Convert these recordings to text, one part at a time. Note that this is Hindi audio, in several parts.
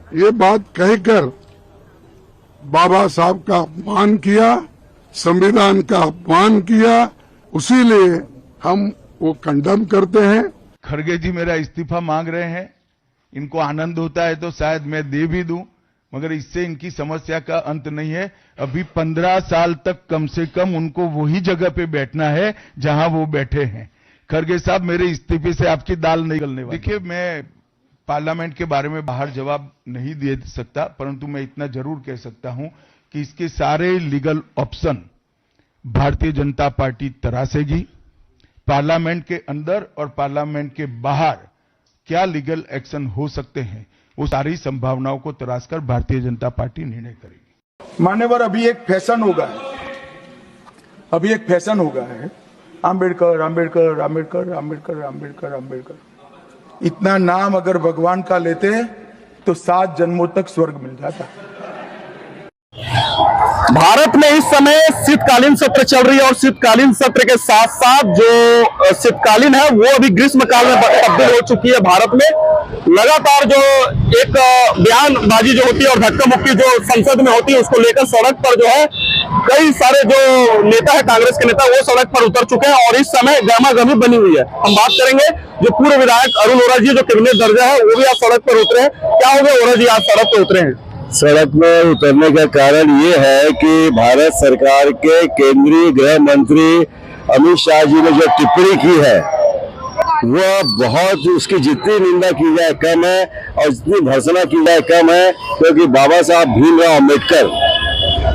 ये बात कहकर बाबा साहब का अपमान किया, संविधान का अपमान किया, उसी लिए हम वो कंडम करते हैं। खड़गे जी मेरा इस्तीफा मांग रहे हैं। इनको आनंद होता है तो शायद मैं दे भी दूं, मगर इससे इनकी समस्या का अंत नहीं है। अभी 15 साल तक कम से कम उनको वही जगह पे बैठना है जहां वो बैठे हैं। खड़गे साहब, मेरे इस्तीफे से आपकी दाल नहीं गलने वाली। देखिए, मैं पार्लियामेंट के बारे में बाहर जवाब नहीं दे सकता, परंतु मैं इतना जरूर कह सकता हूं कि इसके सारे legal option Bharatiya Janata party तरासेगी। Parliament के अंदर और पार्लियामेंट के बाहर क्या लीगल एक्शन हो सकते हैं, वो सारी संभावनाओं को तराशकर भारतीय जनता पार्टी निर्णय करेगी। मान्यवर, अभी एक फैशन होगा है आंबेडकर आंबेडकर आंबेडकर आंबेडकर आंबेडकर आंबेडकर। इतना नाम अगर भगवान का लेते तो 7 जन्मों तक स्वर्ग मिल जाता। भारत में इस समय शीतकालीन सत्र चल रही है और शीतकालीन सत्र के साथ साथ जो शीतकालीन है वो अभी ग्रीष्मकाल में तब्दील हो चुकी है। भारत में लगातार जो एक बयानबाजी जो होती है और धक्का मुक्की जो संसद में होती है, उसको लेकर सड़क पर जो है कई सारे जो नेता है, कांग्रेस के नेता, वो सड़क पर उतर चुके हैं और इस समय गर्मागर्मी बनी हुई है। हम बात करेंगे जो पूर्व विधायक अरुण वोरा जी, जो कैबिनेट दर्जा है, वो भी आज सड़क पर उतरे हैं। क्या हो गया वोरा जी, आज सड़क पर उतरे हैं? सड़क में उतरने का कारण ये है कि भारत सरकार के केंद्रीय गृह मंत्री अमित शाह जी ने जो टिप्पणी की है वो बहुत, उसकी जितनी निंदा की जाए कम है और जितनी भर्त्सना की जाए कम है, क्योंकि बाबा साहब भीमराव अम्बेडकर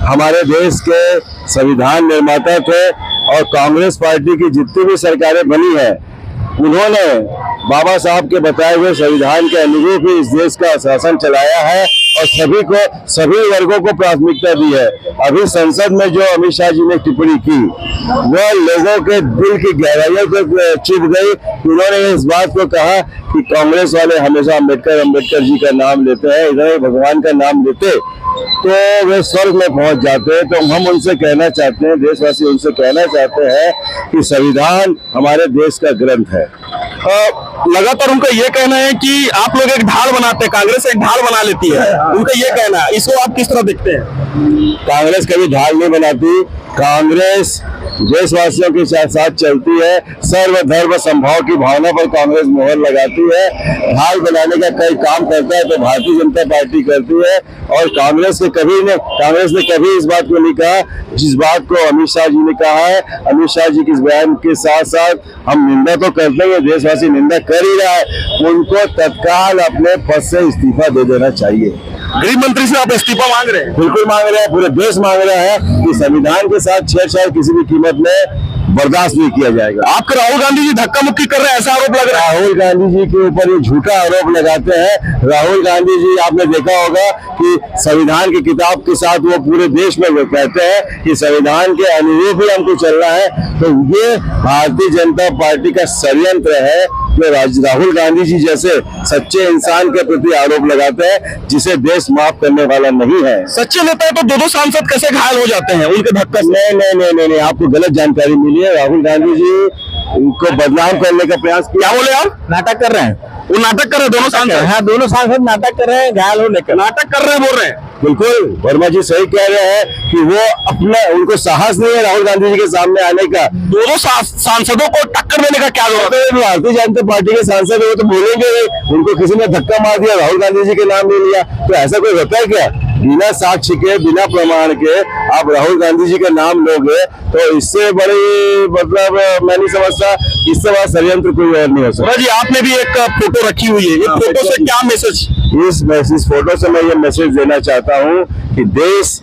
हमारे देश के संविधान निर्माता थे और कांग्रेस पार्टी की जितनी भी सरकारें बनी है, उन्होंने बाबा साहब के बताए हुए संविधान के अनुरूप ही इस देश का शासन चलाया है और सभी वर्गों को प्राथमिकता दी है। अभी संसद में जो अमित शाह जी ने टिप्पणी की वो लोगों के दिल की गहराइयों को चुभ गई। उन्होंने इस बात को कहा कि कांग्रेस वाले हमेशा अम्बेडकर जी का नाम लेते हैं, इधर भगवान का नाम लेते तो वे स्वर्ग में पहुंच जाते हैं। तो हम उनसे कहना चाहते हैं, देशवासी उनसे कहना चाहते हैं कि संविधान हमारे देश का ग्रंथ है। लगातार उनका ये कहना है कि आप लोग एक ढाल बनाते हैं, कांग्रेस एक ढाल बना लेती है, उनका ये कहना है। इसको आप किस तरह देखते हैं? कांग्रेस कभी ढाल नहीं बनाती। कांग्रेस देशवासियों के साथ चलती है। सर्वधर्म संभाव की भावना पर कांग्रेस मोहर लगाती है। ढाल बनाने का कई काम करता है तो भारतीय जनता पार्टी करती है और कांग्रेस ने कभी इस बात को नहीं कहा जिस बात को अमित शाह जी ने कहा है। अमित शाह जी के इस बयान के साथ साथ हम निंदा तो करते हैं, देशवासी निंदा कर ही रहा है। उनको तत्काल अपने पद से इस्तीफा दे देना चाहिए। गृह मंत्री से आप इस्तीफा मांग रहे हैं? बिल्कुल मांग रहे हैं, पूरे देश मांग रहा है कि संविधान के साथ छेड़छाड़ किसी भी कीमत में बर्दाश्त नहीं किया जाएगा। आपके राहुल गांधी जी धक्का मुक्की कर रहे हैं, ऐसा आरोप लग रहा है। राहुल गांधी जी के ऊपर ये झूठा आरोप लगाते हैं। राहुल गांधी जी, आपने देखा होगा कि संविधान की किताब के साथ वो पूरे देश में वो कहते हैं कि संविधान के अनुरूप ही हमको चलना है। तो ये भारतीय जनता पार्टी का षड्यंत्र है जो राहुल गांधी जी जैसे सच्चे इंसान के प्रति आरोप लगाते हैं, जिसे देश माफ करने वाला नहीं है। सच्चे नेता है तो दो सांसद कैसे घायल हो जाते हैं उनके धक्का से? नहीं, आपको गलत जानकारी मिली है। राहुल गांधी जी उनको बदनाम करने का प्रयास किया। क्या बोले आप? नाटक कर रहे हैं। वो नाटक कर रहे हैं, दोनों सांसद? हाँ, दोनों सांसद नाटक कर रहे हैं, घायल होने का नाटक कर रहे हैं, बोल रहे हैं। बिल्कुल, वर्मा जी सही कह रहे हैं कि वो उनको साहस नहीं है राहुल गांधी जी के सामने आने का। दोनों सांसदों को टक्कर देने का क्या जरूरत है? भारतीय जनता पार्टी के सांसद है, वो तो बोलेंगे नहीं। उनको किसी ने धक्का मार दिया, राहुल गांधी जी के नाम ले लिया, तो ऐसा कोई होता है क्या? बिना साक्ष्य के, बिना प्रमाण के आप राहुल गांधी जी का नाम लोगे तो इससे बड़ी, मतलब मैं नहीं समझता, इससे बड़ा षड्यंत्र कोई और नहीं हो सकता। जी, आपने भी एक फोटो रखी हुई है, ये फोटो से क्या मैसेज? इस फोटो से मैं ये मैसेज देना चाहता हूँ कि देश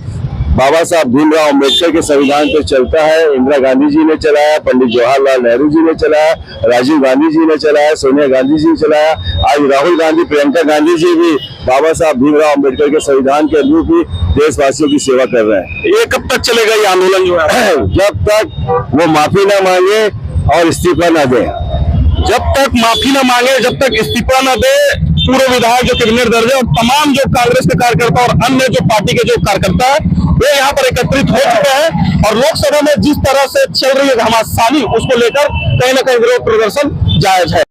बाबा साहब भीमराव अम्बेडकर के संविधान पर चलता है। इंदिरा गांधी जी ने चलाया, पंडित जवाहरलाल नेहरू जी ने चलाया, राजीव गांधी जी ने चलाया, सोनिया गांधी जी ने चलाया। आज राहुल गांधी, प्रियंका गांधी जी भी बाबा साहब भीमराव अम्बेडकर के संविधान के अनुरूप ही देशवासियों की सेवा कर रहे हैं। ये कब तक चलेगा ये आंदोलन जो है? जब तक वो माफी न मांगे और इस्तीफा न दे। जब तक माफी न मांगे, जब तक इस्तीफा न दे, पूर्व विधायक जो कैबिनेट दर्जा और तमाम जो कांग्रेस के कार्यकर्ता और अन्य जो पार्टी के जो कार्यकर्ता है वे यहाँ पर एकत्रित हो चुके हैं और लोकसभा में जिस तरह से चल रही है घमासानी, उसको लेकर कहीं ना कहीं विरोध प्रदर्शन जायज है।